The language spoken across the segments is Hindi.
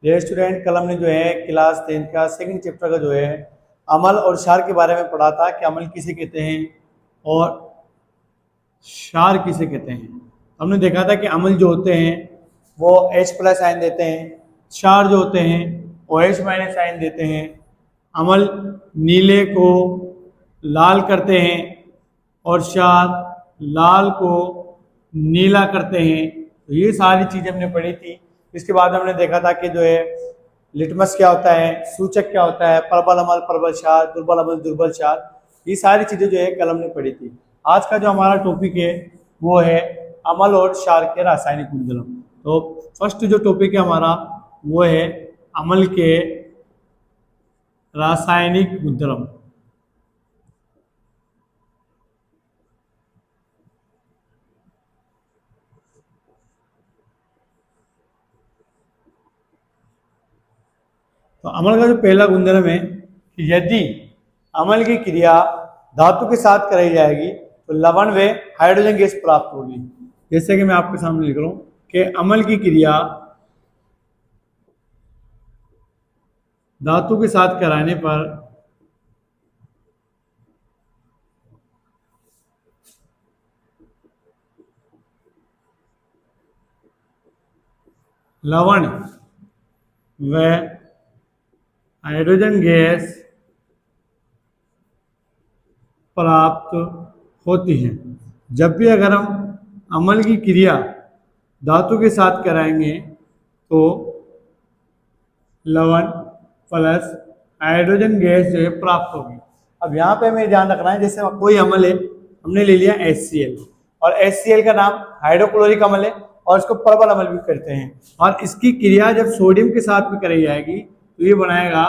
डियर स्टूडेंट, कल हमने जो है क्लास 10 का सेकंड चैप्टर का जो है अमल और क्षार के बारे में पढ़ा था कि अमल किसे कहते हैं और क्षार किसे कहते हैं। हमने देखा था कि अमल जो होते हैं वो H प्लस आयन देते हैं, क्षार जो होते हैं वो H माइनस आयन देते हैं। अमल नीले को लाल करते हैं और क्षार लाल को नीला करते हैं। तो ये सारी चीजें हमने पढ़ी थी। इसके बाद हमने देखा था कि जो है लिटमस क्या होता है, सूचक क्या होता है, प्रबल अमल प्रबल क्षार, दुर्बल अमल दुर्बल क्षार, ये सारी चीजें जो है कल हमने पढ़ी थी। आज का जो हमारा टॉपिक है वो है अमल और क्षार के रासायनिक गुणधर्म। तो फर्स्ट जो टॉपिक है हमारा वो है अमल के रासायनिक गुणधर्म। तो अमल का जो पहला गुणधर्म है कि यदि अमल की क्रिया धातु के साथ कराई जाएगी तो लवण व हाइड्रोजन गैस प्राप्त होगी। जैसे कि मैं आपके सामने लिख रहा हूं कि अमल की क्रिया धातु के साथ कराने पर लवण व हाइड्रोजन गैस प्राप्त होती है। जब भी अगर हम अमल की क्रिया धातु के साथ कराएंगे तो लवण प्लस हाइड्रोजन गैस जो है प्राप्त होगी। अब यहाँ पे हमें ध्यान रखना है, जैसे कोई अमल है, हमने ले लिया HCl और HCl का नाम हाइड्रोक्लोरिक अमल है और इसको प्रबल अमल भी करते हैं। और इसकी क्रिया जब सोडियम के साथ में कराई जाएगी तो ये बनाएगा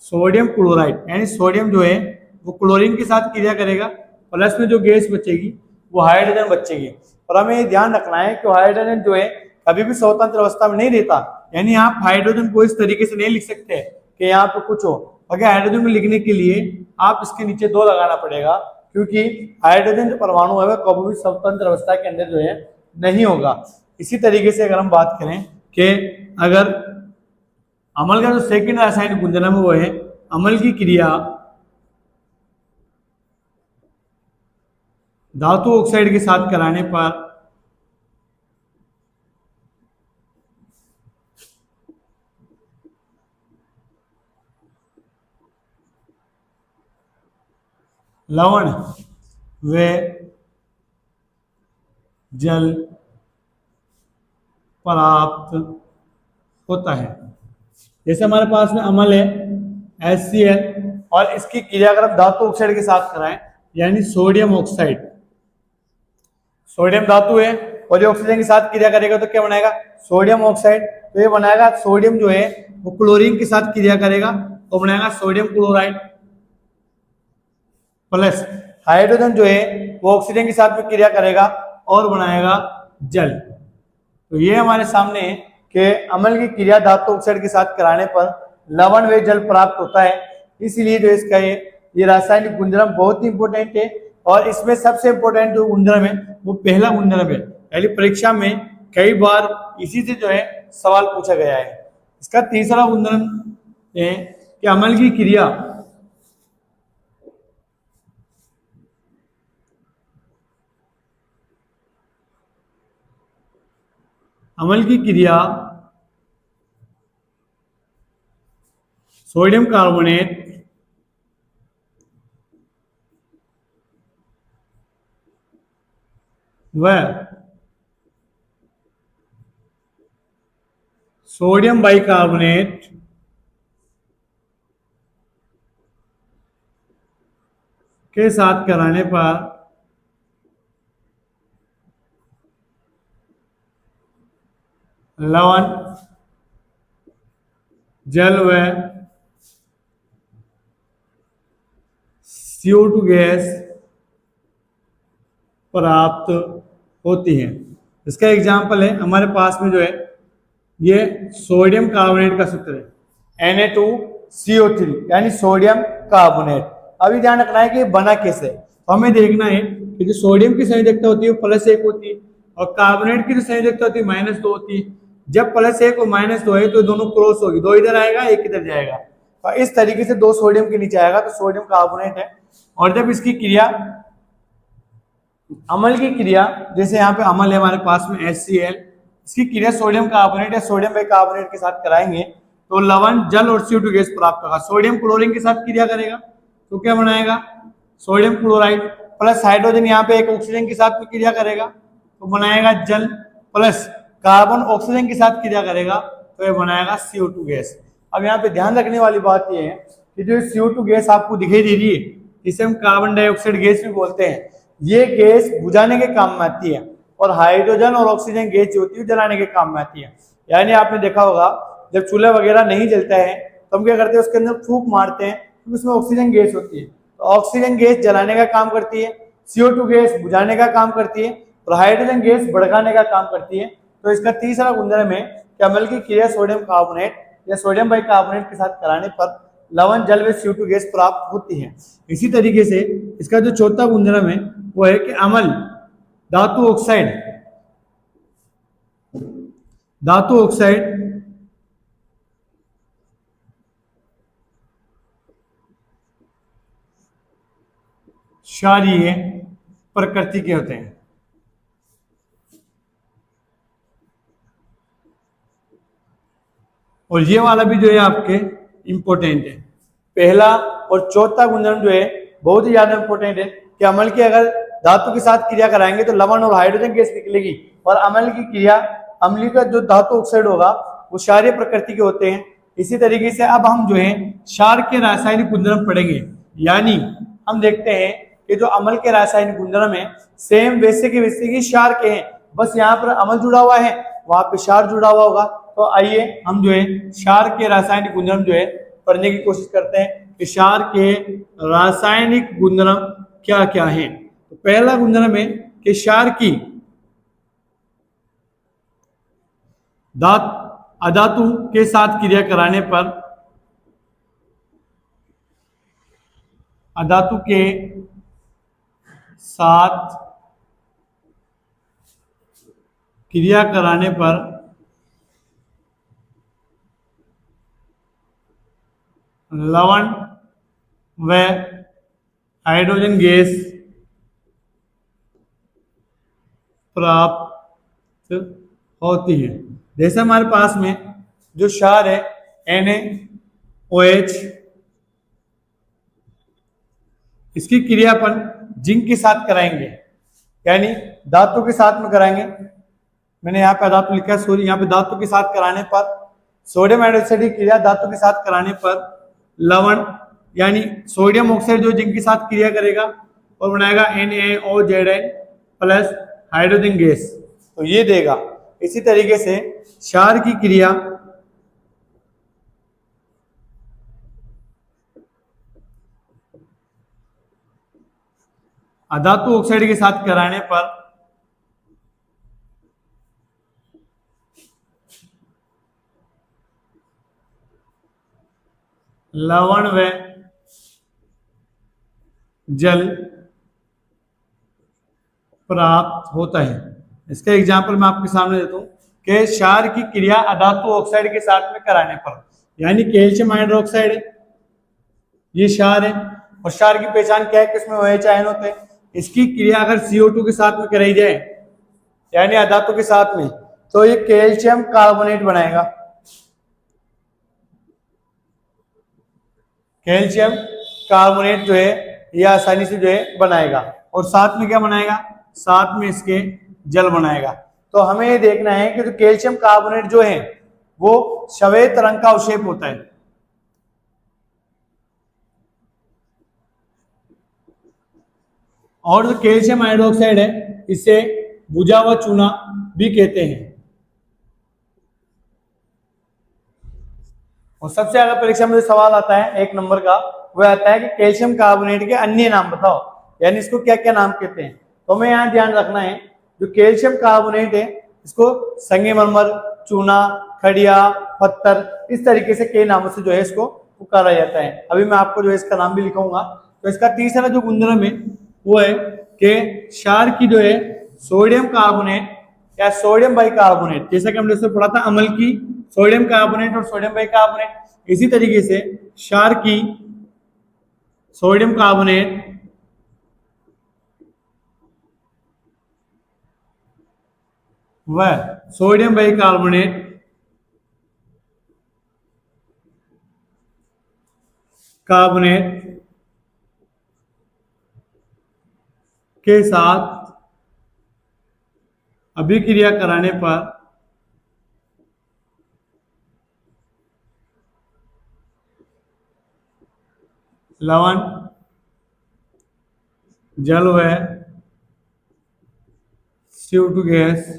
सोडियम क्लोराइड, यानी सोडियम जो है वो क्लोरीन के साथ क्रिया करेगा, प्लस में जो गैस बचेगी वो हाइड्रोजन बचेगी। और हमें ये ध्यान रखना है कि हाइड्रोजन जो है कभी भी स्वतंत्र अवस्था में नहीं रहता, यानी आप हाइड्रोजन को इस तरीके से नहीं लिख सकते कि यहाँ पे कुछ हो। अगर हाइड्रोजन को लिखने के लिए आप इसके नीचे 2 लगाना पड़ेगा, क्योंकि हाइड्रोजन जो परमाणु है वह कभी भी स्वतंत्र अवस्था के अंदर जो है नहीं होगा। इसी तरीके से अगर हम बात करें कि अगर अमल का जो सेकंड रासायनिक गुणधर्म है वो है अमल की क्रिया धातु ऑक्साइड के साथ कराने पर लवण व जल प्राप्त होता है। जैसे हमारे पास में अमल है HCl और इसकी क्रिया अगर हम धातु ऑक्साइड के साथ कराएं, यानी सोडियम ऑक्साइड, सोडियम धातु है और ये ऑक्सीजन के साथ क्रिया करेगा तो क्या बनाएगा, सोडियम ऑक्साइड। तो ये बनाएगा सोडियम जो है वो क्लोरीन के साथ क्रिया करेगा तो बनाएगा सोडियम क्लोराइड, प्लस हाइड्रोजन जो है वो ऑक्सीजन के साथ में क्रिया करेगा और बनाएगा जल। तो ये हमारे सामने है कि अमल की क्रिया धातु ऑक्साइड के साथ कराने पर लवण व जल प्राप्त होता है। इसीलिए जो इसका ये रासायनिक गुणधर्म बहुत ही इंपॉर्टेंट है और इसमें सबसे इंपॉर्टेंट जो गुणधर्म है वो पहला गुणधर्म है। पहली परीक्षा में कई बार इसी से जो है सवाल पूछा गया है। इसका तीसरा गुणधर्म है कि अमल की क्रिया सोडियम कार्बोनेट व सोडियम बाइकार्बोनेट के साथ कराने पर लवण जल व CO2 गैस प्राप्त होती है। इसका एग्जाम्पल है हमारे पास में जो है ये सोडियम कार्बोनेट का सूत्र है Na2CO3, यानी सोडियम कार्बोनेट। अभी ध्यान रखना है कि बना कैसे, तो हमें देखना है कि जो सोडियम की संयोजकता होती है वो +1 होती है और कार्बोनेट की जो संयोजकता होती है -2 होती है। जब +1 और -2 है तो दोनों क्रॉस होगी, 2 इधर आएगा, 1 इधर जाएगा। तो इस तरीके से 2 सोडियम के नीचे आएगा तो सोडियम कार्बोनेट है। और जब इसकी क्रिया, अम्ल की क्रिया, जैसे यहाँ पे अम्ल है हमारे पास में HCl, इसकी क्रिया सोडियम कार्बोनेट या सोडियम बाइकार्बोनेट के साथ कराएंगे तो लवण, जल और CO2 गैस प्राप्त होगा। सोडियम क्लोरीन के साथ क्रिया करेगा तो क्या बनाएगा, सोडियम क्लोराइड, प्लस हाइड्रोजन यहाँ पे एक ऑक्सीजन के साथ में क्रिया करेगा तो बनाएगा जल, प्लस कार्बन ऑक्सीजन के साथ क्रिया करेगा तो ये बनाएगा CO2 गैस। अब यहाँ पे ध्यान रखने वाली बात ये है कि जो CO2 गैस आपको दिखाई दे रही है, इसे हम कार्बन डाइऑक्साइड गैस भी बोलते हैं। ये गैस बुझाने के काम में आती है और हाइड्रोजन और ऑक्सीजन गैस जो होती है जलाने के काम में आती है। यानी आपने देखा होगा जब चूल्हा वगैरह नहीं जलता है तो हम क्या करते हैं, उसके अंदर फूंक मारते हैं तो उसमें ऑक्सीजन गैस होती है। तो ऑक्सीजन गैस जलाने का काम करती है, CO2 गैस बुझाने का काम करती है और हाइड्रोजन गैस भड़काने का काम करती है। तो इसका तीसरा गुणधर्म है कि अम्ल की क्रिया सोडियम कार्बोनेट या सोडियम बाइकार्बोनेट के साथ कराने पर लवण, जल व CO2 गैस प्राप्त होती है। इसी तरीके से इसका जो चौथा गुणधर्म है वो है कि अम्ल धातु ऑक्साइड क्षारीय प्रकृति के होते हैं। और ये वाला भी जो है आपके इंपॉर्टेंट है। पहला और चौथा गुणधर्म जो है बहुत ही ज्यादा इंपॉर्टेंट है कि अम्ल की अगर धातु के साथ क्रिया कराएंगे तो लवण और हाइड्रोजन गैस निकलेगी और अम्ल की क्रिया, अम्लीय का जो धातु ऑक्साइड होगा वो क्षारीय प्रकृति के होते हैं। इसी तरीके से अब हम जो है क्षार के रासायनिक गुणधर्म पढ़ेंगे। यानी हम देखते हैं कि जो अम्ल के रासायनिक गुणधर्म है सेम वैसे के क्षार के हैं, बस यहाँ पर अम्ल जुड़ा हुआ है, वहां पे क्षार जुड़ा हुआ होगा। तो आइए हम जो है क्षार के रासायनिक गुणधर्म जो है पढ़ने की कोशिश करते हैं कि क्षार के रासायनिक गुणधर्म क्या क्या हैं। तो पहला गुणधर्म है कि क्षार की अधातु के साथ क्रिया कराने पर, अधातु के साथ क्रिया कराने पर लवण व हाइड्रोजन गैस प्राप्त होती है। जैसे हमारे पास में जो क्षार है NaOH, इसकी क्रिया अपन जिंक के साथ कराएंगे, यानी धातु के साथ में कराएंगे। मैंने यहाँ पे धातु लिखा है, सॉरी, यहाँ पे धातु के साथ कराने पर सोडियम हाइड्रोक्साइड की क्रिया धातु के साथ कराने पर लवण यानी सोडियम ऑक्साइड जो जिंक के साथ क्रिया करेगा और बनाएगा NaOZn प्लस हाइड्रोजन गैस, तो ये देगा। इसी तरीके से क्षार की क्रिया अधातु ऑक्साइड के साथ कराने पर लवण व जल प्राप्त होता है। इसका एग्जाम्पल मैं आपके सामने देता हूं कि क्षार की क्रिया अधातु ऑक्साइड के साथ में कराने पर, यानी कैल्शियम हाइड्रोक्साइड है, ये क्षार है और क्षार की पहचान क्या है, किसमें OH आयन होते हैं। इसकी क्रिया अगर CO2 के साथ में कराई जाए यानी अधातु के साथ में, तो ये कैल्शियम कार्बोनेट बनाएगा। कैल्शियम कार्बोनेट जो है ये आसानी से जो है बनाएगा और साथ में क्या बनाएगा, साथ में इसके जल बनाएगा। तो हमें ये देखना है कि जो कैल्शियम कार्बोनेट जो है वो श्वेत रंग का अवशेप होता है और जो कैल्शियम हाइड्रोक्साइड है इसे बुझा हुआ चूना भी कहते हैं। और सबसे ज्यादा परीक्षा में जो सवाल आता है 1 नंबर का, वह आता है कि कैल्शियम कार्बोनेट के अन्य नाम बताओ, यानी इसको क्या क्या नाम कहते हैं। तो हमें यहाँ ध्यान रखना है जो कैल्शियम कार्बोनेट है इसको संगमरमर, चूना, खड़िया, पत्थर, इस तरीके से कई नामों से जो है इसको पुकारा जाता है। अभी मैं आपको जो है इसका नाम भी लिखूंगा। तो इसका तीसरा जो गुणधर्म है वो है कि क्षार की जो है सोडियम कार्बोनेट या सोडियम बाइकार्बोनेट, जैसा कि हमने उसमें पढ़ा था अम्ल की सोडियम कार्बोनेट और सोडियम बाइकार्बोनेट, इसी तरीके से क्षार की सोडियम कार्बोनेट व सोडियम बाइकार्बोनेट कार्बोनेट के साथ अभिक्रिया कराने पर लवण, जल व CO2 गैस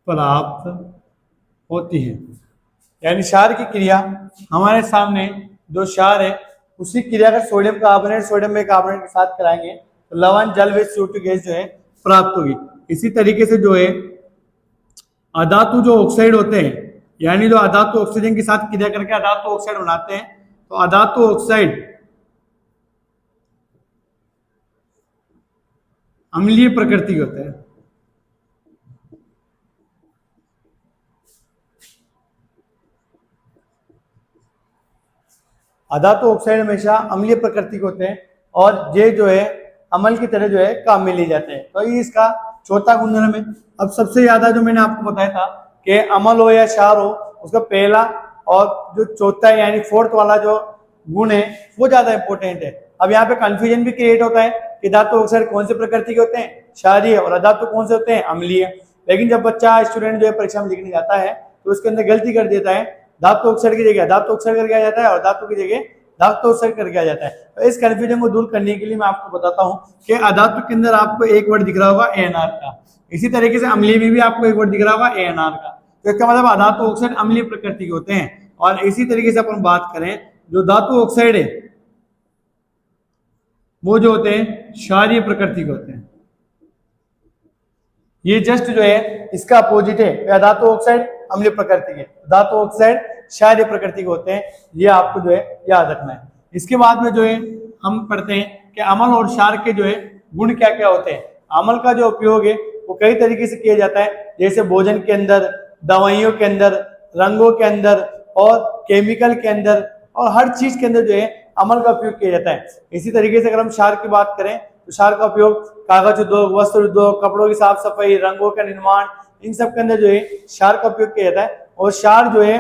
प्राप्त होती है। यानी क्षार की क्रिया, हमारे सामने जो क्षार है उसी क्रिया का सोडियम कार्बोनेट सोडियम बाइकार्बोनेट के साथ कराएंगे तो लवण, जल व CO2 गैस जो है प्राप्त होगी। इसी तरीके से जो है अधातु जो ऑक्साइड होते हैं, यानी जो अधातु ऑक्सीजन के साथ क्रिया करके अधातु ऑक्साइड बनाते हैं, तो अधातु ऑक्साइड अम्लीय प्रकृति के होते हैं। अधातु ऑक्साइड हमेशा अम्लीय प्रकृति के होते हैं और ये जो है अम्ल की तरह जो है काम में लिए जाते हैं। तो ये इसका चौथा गुणधर्म है। अब सबसे ज्यादा जो मैंने आपको बताया था कि अम्ल हो या क्षार हो, उसका पहला और जो चौथा है यानी फोर्थ वाला जो गुण है वो ज्यादा इंपॉर्टेंट है। अब यहाँ पे कंफ्यूजन भी क्रिएट होता है कि धातु ऑक्साइड कौन से प्रकृति के होते हैं, क्षारीय, और अधातु कौन से होते हैं, अम्लीय। लेकिन जब बच्चा स्टूडेंट जो है परीक्षा में लिखने जाता है तो उसके अंदर गलती कर देता है, धातु ऑक्साइड की जगह धातु ऑक्साइड करके आ जाता है और धातु की जगह धातु ऑक्साइड करके आ जाता है। तो इस कंफ्यूजन को दूर करने के लिए मैं आपको बताता हूँ कि अधातु के अंदर आपको एक वर्ड दिख रहा होगा ANR का, इसी तरीके से अम्लीय में भी आपको एक वर्ड दिख रहा होगा ANR का। तो इसका मतलब अधातु ऑक्साइड अम्लीय प्रकृति के होते हैं। और इसी तरीके से अपन बात करें जो धातु ऑक्साइड है वो जो होते हैं क्षारीय प्रकृति के होते हैं। ये जस्ट जो है इसका अपोजिट है, धातु ऑक्साइड अम्लीय प्रकृति के, धातु ऑक्साइड क्षारीय प्रकृति के होते हैं। ये आपको जो है याद रखना है। इसके बाद में जो है हम पढ़ते हैं कि अम्ल और क्षार के जो है गुण क्या क्या होते हैं। अम्ल का जो उपयोग है वो कई तरीके से किया जाता है, जैसे भोजन के अंदर, दवाइयों के अंदर, रंगों के अंदर और केमिकल के अंदर और हर चीज के अंदर जो है अम्ल का उपयोग किया जाता है। इसी तरीके से अगर हम क्षार की बात करें तो क्षार का उपयोग कागज उद्योग, वस्त्र उद्योग, कपड़ों की साफ सफाई, रंगों का निर्माण, इन सब के अंदर जो है क्षार का उपयोग किया जाता है। और क्षार जो है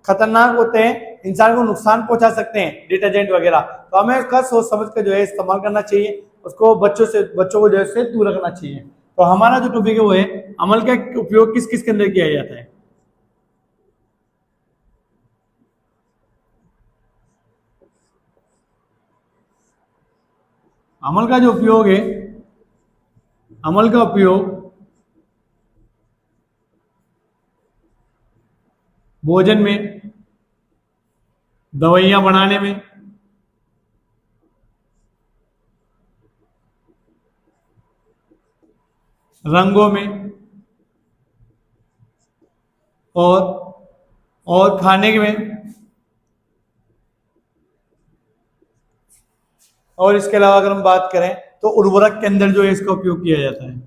खतरनाक होते हैं, इंसान को नुकसान पहुंचा सकते हैं, डिटर्जेंट वगैरह। तो हमें उसका सोच समझ कर जो है इस्तेमाल करना चाहिए, उसको बच्चों को जो है उससे दूर रखना चाहिए। तो हमारा जो टॉपिक है वो है अमल का उपयोग किस किस के अंदर किया जाता है। अमल का जो उपयोग है, अमल का उपयोग भोजन में, दवाइयां बनाने में, रंगों में और खाने में, और इसके अलावा अगर हम बात करें तो उर्वरक के अंदर जो है इसका उपयोग किया जाता है।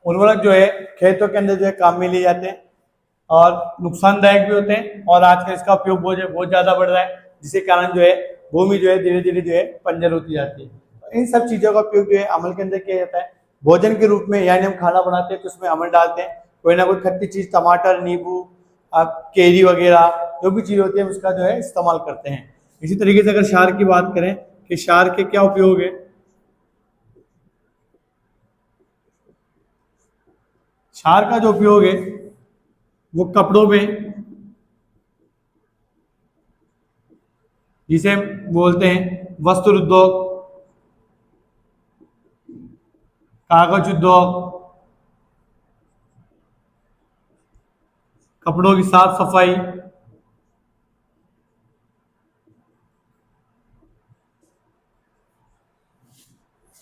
उर्वरक जो है खेतों के अंदर जो है काम में लिए जाते हैं और नुकसानदायक भी होते हैं, और आजकल इसका उपयोग बहुत ज्यादा बढ़ रहा है, जिसके कारण जो है भूमि जो है धीरे धीरे जो है बंजर होती जाती है। तो इन सब चीजों का उपयोग जो है अमल के अंदर किया जाता है भोजन के रूप में, यानी हम खाना बनाते हैं तो उसमें अमल डालते हैं, कोई ना कोई खट्टी चीज, टमाटर, नींबू, केरी वगैरह जो भी चीज होती है उसका जो है इस्तेमाल करते हैं। इसी तरीके से अगर क्षार की बात करें कि क्षार के क्या उपयोग है, क्षार का जो उपयोग है वो कपड़ों में, जिसे हम बोलते हैं वस्त्र उद्योग, कागज उद्योग, कपड़ों की साफ सफाई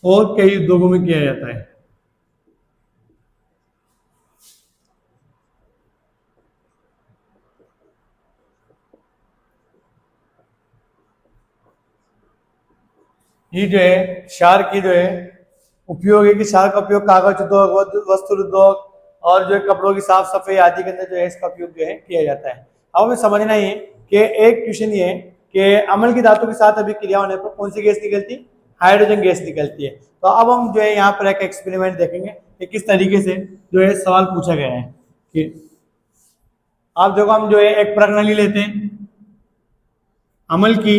और कई उद्योगों में किया जाता है। ये जो है क्षार की जो है उपयोग है कि क्षार का उपयोग कागज उद्योग, वस्त्र उद्योग और जो है कपड़ों की साफ सफाई आदि के अंदर जो है इसका उपयोग जो है किया जाता है। अब हमें समझना ही है कि एक क्वेश्चन ये है कि अम्ल की धातु के साथ अभिक्रिया होने पर कौन सी गैस निकलती है? हाइड्रोजन गैस निकलती है। तो अब हम जो है यहाँ पर एक एक्सपेरिमेंट देखेंगे कि किस तरीके से जो है सवाल पूछा गया है कि आप देखो हम जो है एक प्रणाली लेते हैं अम्ल की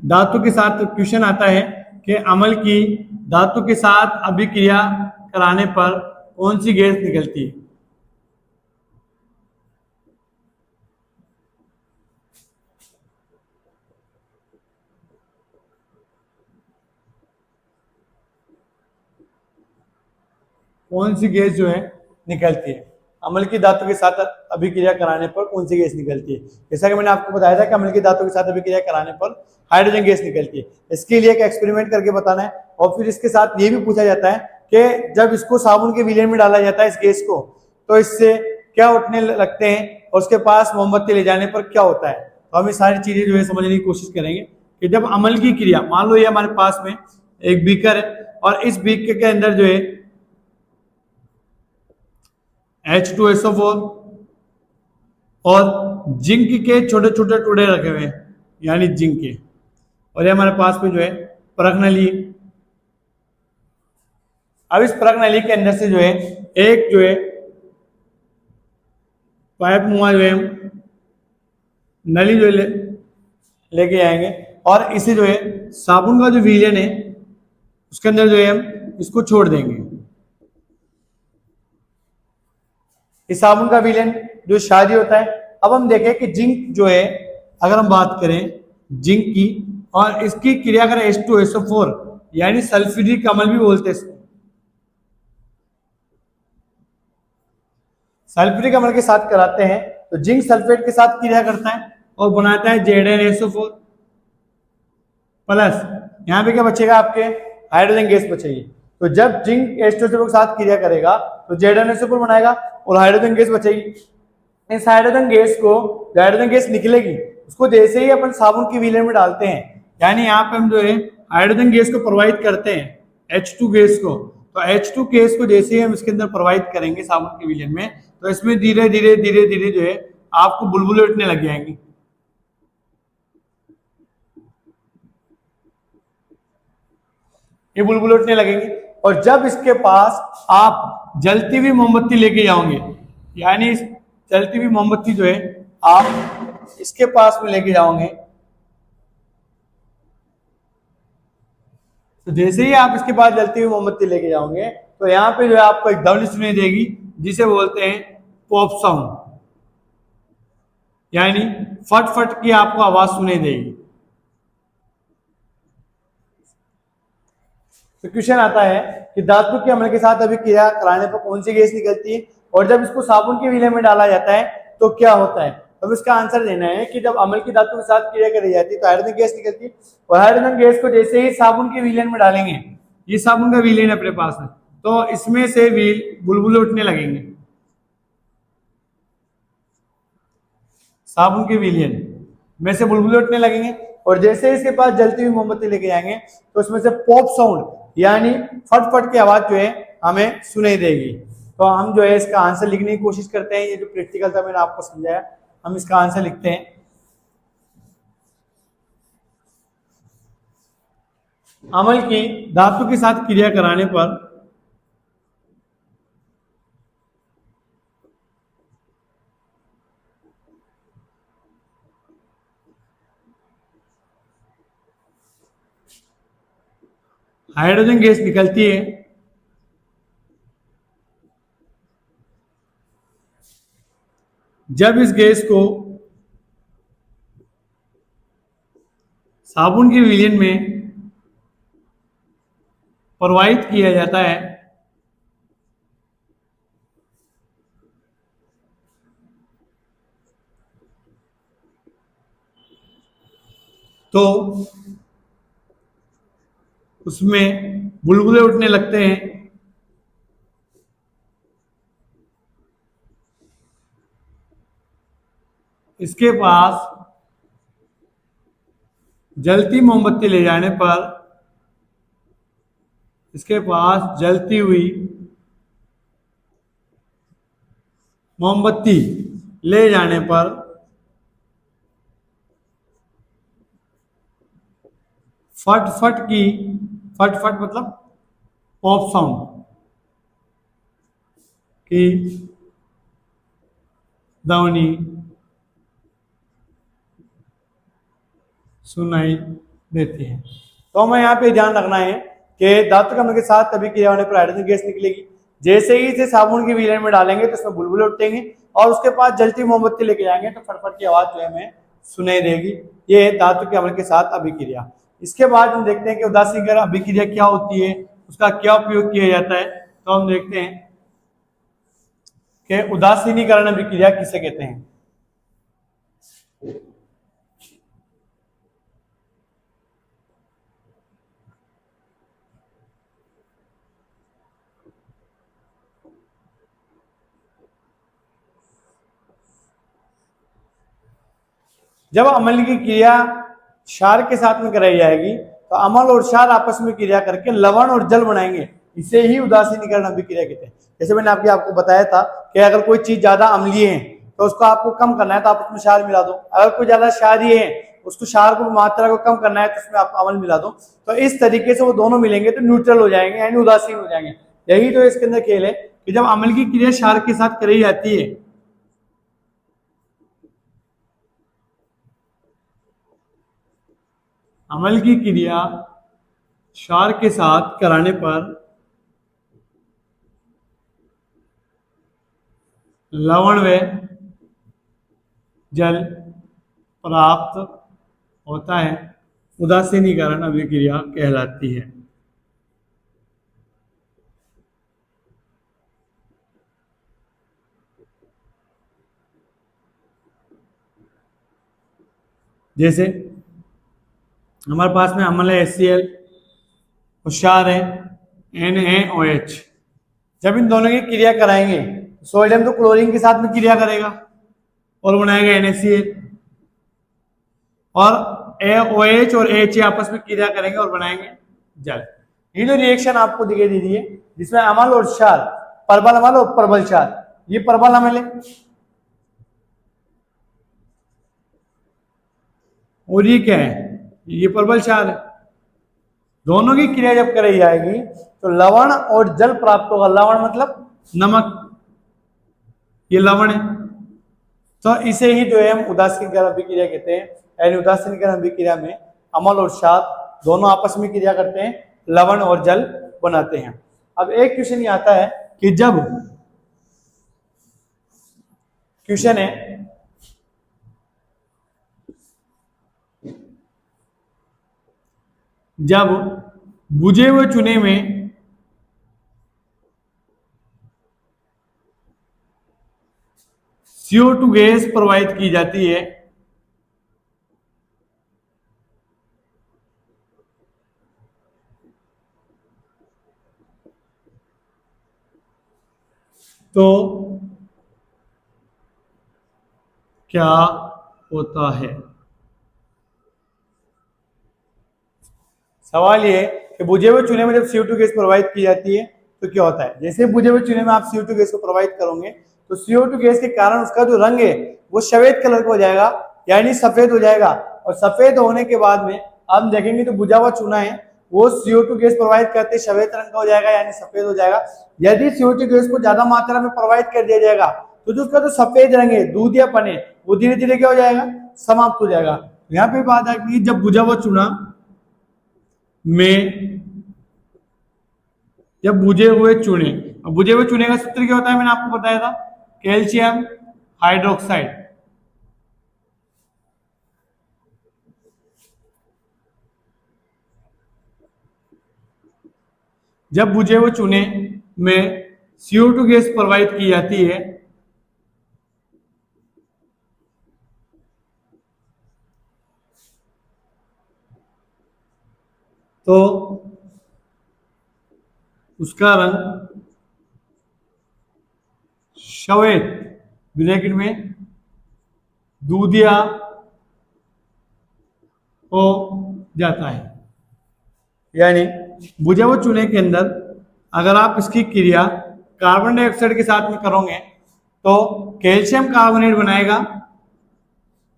धातु के साथ। क्वेश्चन आता है कि अम्ल की धातु के साथ अभिक्रिया कराने पर कौन सी गैस निकलती है? कौन सी गैस जो है निकलती है? अम्ल की धातु के साथ अभिक्रिया कराने पर कौन सी गैस निकलती है? जैसा कि मैंने आपको बताया था कि अम्ल की धातु के साथ अभिक्रिया कराने पर हाइड्रोजन गैस निकलती है। इसके लिए एक एक्सपेरिमेंट करके बताना है और फिर इसके साथ ये भी पूछा जाता है कि जब इसको साबुन के विलयन में डाला जाता है इस गैस को, तो इससे क्या उठने लगते हैं और उसके पास मोमबत्ती ले जाने पर क्या होता है। तो हम ये सारी चीजें जो है समझने की कोशिश करेंगे कि जब अम्ल की क्रिया, मान लो ये हमारे पास में एक बीकर है और इस बीकर के अंदर जो है H2SO4 और जिंक के छोटे छोटे टुकड़े रखे हुए हैं, यानी जिंक के, और ये हमारे पास में जो है परख नली। अब इस परख नली के अंदर से जो है एक जो है पाइप मुआ जो है नली जो है लेके आएंगे और इसे जो है साबुन का जो विलयन है उसके अंदर जो है हम इसको छोड़ देंगे। इस साबुन का विलयन जो क्षारीय होता है। अब हम देखें कि जिंक जो है, अगर हम बात करें जिंक की और इसकी क्रिया करें H2SO4 यानी सल्फ्यूरिक अम्ल भी बोलते हैं इसको। सल्फ्यूरिक अम्ल के साथ कराते हैं तो जिंक सल्फेट के साथ क्रिया करता है और बनाता है ZnSO4 प्लस। यहाँ पे क्या बचेगा आपके? हाइड्रोजन गैस बचेगी। तो जब जिंक H2SO4 के साथ क्रिया करेगा तो ZnSO4 बनाएगा और हाइड्रोजन गैस बचेगी। इस हाइड्रोजन गैस को, हाइड्रोजन गैस निकलेगी उसको जैसे ही अपन साबुन की विलयन में डालते हैं, यानी यहाँ पे हम जो है हाइड्रोजन गैस को प्रोवाइड करते हैं H2 गैस को, तो H2 गैस को जैसे ही हम इसके अंदर प्रोवाइड करेंगे साबुन के विलयन में, तो इसमें धीरे धीरे धीरे धीरे जो है आपको बुलबुले उठने लग जाएंगे। ये बुलबुले उठने लगेंगे और जब इसके पास आप जलती हुई मोमबत्ती लेके जाओगे, यानी जलती हुई मोमबत्ती जो है आप इसके पास में लेके जाओगे, तो जैसे ही आप इसके पास जलती हुई मोमबत्ती लेके जाओगे तो यहाँ पे जो है आपको एक ध्वनि सुनाई देगी जिसे बोलते हैं पॉप साउंड, यानी फट फट की आपको आवाज सुनाई देगी। तो क्वेश्चन आता है कि धातु के अम्ल के साथ अभिक्रिया कराने पर कौन सी गैस निकलती है और जब इसको साबुन के विलयन में डाला जाता है तो क्या होता है। अब इसका आंसर देना है कि जब अम्ल की धातु के साथ क्रिया करी जाती है तो हाइड्रोजन गैस निकलती है और हाइड्रोजन गैस को जैसे ही साबुन के विलयन में डालेंगे, ये साबुन का विलयन अपने पास है, तो इसमें से बुलबुले उठने लगेंगे। साबुन के विलयन में से बुलबुले उठने लगेंगे और जैसे ही इसके पास जलती हुई मोमबत्ती लेके जाएंगे तो उसमें से पॉप साउंड यानी फट की आवाज जो है हमें सुनाई देगी। तो हम जो है इसका आंसर लिखने की कोशिश करते हैं। ये जो प्रैक्टिकल था मैंने आपको समझाया, हम इसका आंसर लिखते हैं। अम्ल की धातु के साथ क्रिया कराने पर हाइड्रोजन गैस निकलती है। जब इस गैस को साबुन के विलयन में प्रवाहित किया जाता है तो उसमें बुलबुले उठने लगते हैं। इसके पास जलती मोमबत्ती ले जाने पर इसके पास जलती हुई मोमबत्ती ले जाने पर फट फट की, फट फट मतलब पॉप साउंड की ध्वनि सुनाई देती है। तो हमें यहाँ पे ध्यान रखना है कि धातु कण के साथ तभी क्रिया होने पर हाइड्रोजन गैस निकलेगी। जैसे ही इसे साबुन की विलेन में डालेंगे तो उसमें बुलबुले उठेंगे और उसके पास जलती मोमबत्ती लेके जाएंगे तो फटफट की आवाज जो है हमें सुनाई देगी। ये है धातु के अम्ल के साथ अभिक्रिया। इसके बाद हम देखते हैं कि उदासीनीकरण अभिक्रिया क्या होती है, उसका क्या उपयोग किया जाता है। तो हम देखते हैं कि उदासीनीकरण अभिक्रिया किसे कहते हैं। जब अम्ल की क्रिया क्षार के साथ में कराई जाएगी तो अम्ल और क्षार आपस में क्रिया करके लवण और जल बनाएंगे। इसे ही उदासीनीकरण अभिक्रिया कहते हैं। जैसे मैंने आपको बताया था कि अगर कोई चीज ज्यादा अम्लीय है तो उसको आपको कम करना है तो आप उसमें क्षार मिला दो। अगर कोई ज्यादा क्षारीय है उसको क्षार को मात्रा को कम करना है तो उसमें आप अम्ल मिला दो। तो इस तरीके से वो दोनों मिलेंगे तो न्यूट्रल हो जाएंगे यानी उदासीन हो जाएंगे। यही तो इसके अंदर खेल है कि जब अम्ल की क्रिया क्षार के साथ कराई जाती है अम्ल की क्रिया क्षार के साथ कराने पर लवण व जल प्राप्त होता है, उदासीनीकरण अभिक्रिया कहलाती है। जैसे हमारे पास में अम्ल है HCl, क्षार है NaOH। जब इन दोनों की क्रिया कराएंगे सोडियम तो क्लोरीन के साथ में क्रिया करेगा और बनाएगा NaCl और OH और HA आपस में क्रिया करेंगे और बनाएंगे जल। ये जो रिएक्शन आपको दिखाई दे रही है जिसमें अम्ल और क्षार, प्रबल अम्ल और प्रबल क्षार, ये प्रबल अम्ल है और ये क्या है, ये प्रबल क्षार है। दोनों की क्रिया जब कराई जाएगी तो लवण और जल प्राप्त होगा। लवण मतलब नमक, ये लवण है। तो इसे ही जो है हम उदासीनीकरण अभिक्रिया कहते हैं। यानी उदासीनीकरण अभिक्रिया में अम्ल और क्षार दोनों आपस में क्रिया करते हैं, लवण और जल बनाते हैं। अब एक क्वेश्चन ये आता है कि जब क्वेश्चन है जब बुझे हुए चूने में CO2 गैस प्रवाहित की जाती है तो क्या होता है। सवाल ये कि बुझे हुए चूने में जब CO2 गैस प्रवाहित की जाती है तो क्या होता है। जैसे बुझे हुए चूने में आप CO2 गैस को प्रवाहित करोगे तो CO2 गैस के कारण उसका जो रंग है वो सफेद कलर का हो जाएगा, यानी सफेद हो जाएगा। और सफेद होने के बाद में आप देखेंगे तो बुझा हुआ चूना है वो CO2 गैस प्रवाहित करते सफेद रंग का हो जाएगा, यानी सफेद हो जाएगा। यदि CO2 गैस को ज्यादा मात्रा में प्रवाहित कर दिया जाएगा तो जो उसका जो सफेद रंग है, दूधियापन है, वो धीरे धीरे क्या हो जाएगा, समाप्त हो जाएगा। यहाँ पे बात है कि जब बुझा हुआ चूना में, जब बुझे हुए चूने, अब बुझे हुए चूने का सूत्र क्या होता है मैंने आपको बताया था, कैल्शियम हाइड्रोक्साइड। जब बुझे हुए चूने में CO2 गैस प्रवाहित की जाती है तो उसका रंग श्वेत ब्रैकेट में दूधिया हो जाता है, यानी बुझे चूल्हे के अंदर अगर आप इसकी क्रिया कार्बन डाइऑक्साइड के साथ में करोगे तो कैल्शियम कार्बोनेट बनाएगा,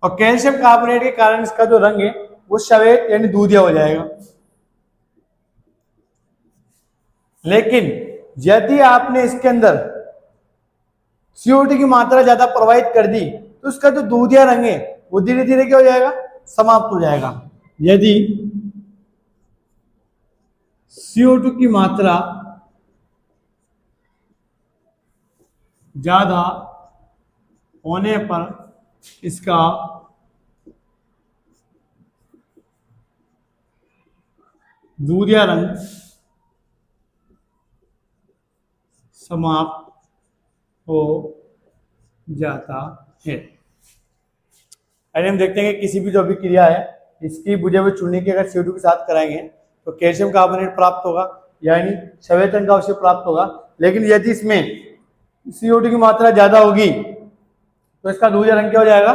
और कैल्शियम कार्बोनेट के कारण इसका जो रंग है वो श्वेत यानी दूधिया हो जाएगा। लेकिन यदि आपने इसके अंदर CO2 की मात्रा ज्यादा प्रवाहित कर दी तो उसका जो दूधिया रंग है वो धीरे धीरे क्या हो जाएगा, समाप्त हो जाएगा। यदि CO2 की मात्रा ज्यादा होने पर इसका दूधिया रंग समाप्त हो जाता है। अरे हम देखते हैं कि किसी भी जो भी क्रिया है इसकी बुझे हुए चूने की अगर CO2 के साथ कराएंगे तो कैल्शियम कार्बोनेट प्राप्त होगा यानी श्वेत रंग का अवशेष प्राप्त होगा। लेकिन यदि इसमें CO2 की मात्रा ज्यादा होगी तो इसका दूधिया रंग क्या हो जाएगा,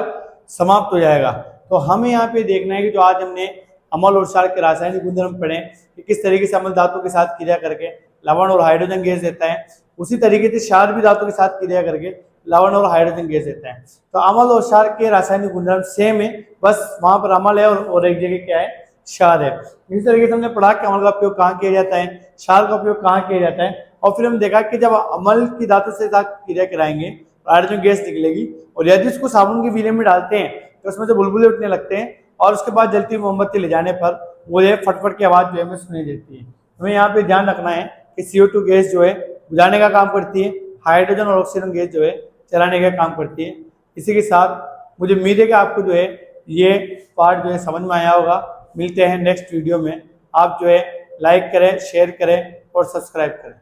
समाप्त हो जाएगा। तो हमें यहाँ पे देखना है कि जो आज हमने अम्ल और क्षार के रासायनिक गुणधर्म पढ़े कि किस तरीके से अम्ल धातु के साथ क्रिया करके लवण और हाइड्रोजन गैस देता है, उसी तरीके से क्षार भी धातु के साथ क्रिया करके लवण और हाइड्रोजन गैस देता है। तो अम्ल और क्षार के रासायनिक गुणधर्म सेम है, बस वहां पर अम्ल है और एक जगह क्या है, क्षार है। इस तरीके से हमने पढ़ा कि अम्ल का उपयोग कहाँ किया जाता है, क्षार का उपयोग कहाँ किया जाता है, और फिर हम देखा कि जब अम्ल की धातु से साथ क्रिया कराएंगे तो हाइड्रोजन गैस निकलेगी, और यदि उसको साबुन के बीले में डालते हैं तो उसमें से बुलबुले उठने लगते हैं, और उसके बाद जलती हुई मोमबत्ती ले जाने पर वो ये फटफट की आवाज जो है हमें सुनाई देती है। हमें यहाँ पे ध्यान रखना है कि CO2 गैस जो है बुझाने का काम करती है, हाइड्रोजन और ऑक्सीजन गैस जो है चलाने का काम करती है। इसी के साथ मुझे उम्मीद है कि आपको जो है ये पार्ट जो है समझ में आया होगा। मिलते हैं नेक्स्ट वीडियो में। आप जो है लाइक करें, शेयर करें और सब्सक्राइब करें।